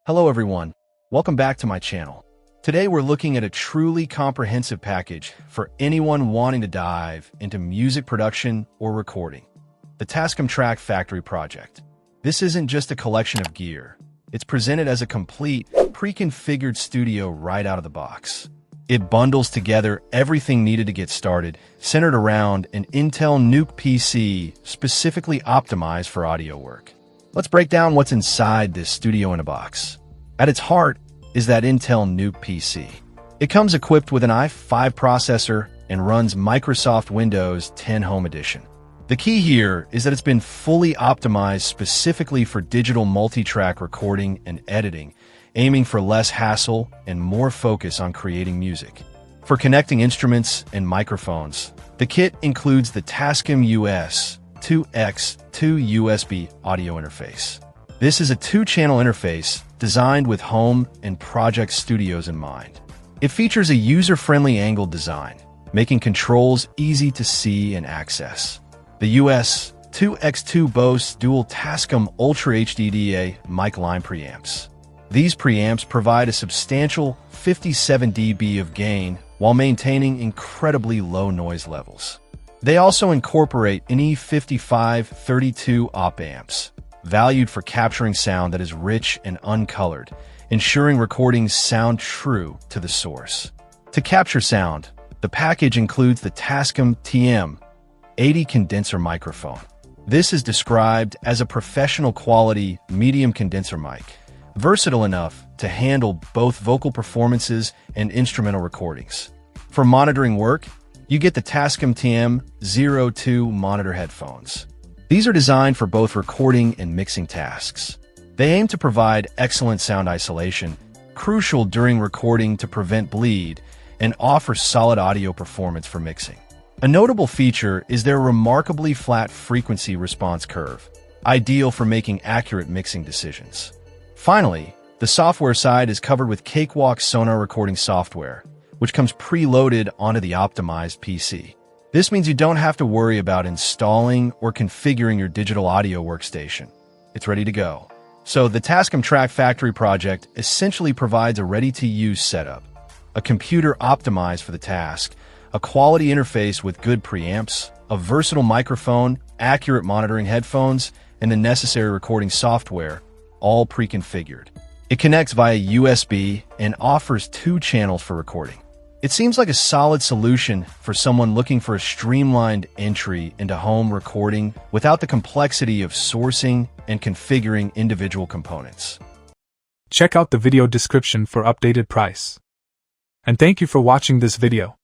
Hello everyone, welcome back to my channel. Today we're looking at a truly comprehensive package for anyone wanting to dive into music production or recording. The Tascam Track Factory Project. This isn't just a collection of gear. It's presented as a complete, pre-configured studio right out of the box. It bundles together everything needed to get started, centered around an Intel Nuke PC specifically optimized for audio work. Let's break down what's inside this studio in a box. At its heart is that Intel Nuke PC. It comes equipped with an i5 processor and runs Microsoft Windows 10 Home Edition. The key here is that it's been fully optimized specifically for digital multi-track recording and editing, aiming for less hassle and more focus on creating music. For connecting instruments and microphones, the kit includes the Tascam US 2x2 USB audio interface. This is a two-channel interface designed with home and project studios in mind. It features a user-friendly angled design, making controls easy to see and access. The US 2x2 boasts dual Tascam Ultra HDDA mic line preamps. These preamps provide a substantial 57 dB of gain while maintaining incredibly low noise levels. They also incorporate an E5532 op amps, valued for capturing sound that is rich and uncolored, ensuring recordings sound true to the source. To capture sound, the package includes the Tascam TM80 condenser microphone. This is described as a professional quality medium condenser mic, versatile enough to handle both vocal performances and instrumental recordings. For monitoring work, you get the Tascam TM02 monitor headphones. These are designed for both recording and mixing tasks. They aim to provide excellent sound isolation, crucial during recording to prevent bleed, and offer solid audio performance for mixing. A notable feature is their remarkably flat frequency response curve, ideal for making accurate mixing decisions. Finally, the software side is covered with Cakewalk sonar recording software, which comes preloaded onto the optimized PC. This means you don't have to worry about installing or configuring your digital audio workstation. It's ready to go. So the Tascam Track Factory project essentially provides a ready-to-use setup, a computer optimized for the task, a quality interface with good preamps, a versatile microphone, accurate monitoring headphones, and the necessary recording software, all pre-configured. It connects via USB and offers 2 channels for recording. It seems like a solid solution for someone looking for a streamlined entry into home recording without the complexity of sourcing and configuring individual components. Check out the video description for updated price. And thank you for watching this video.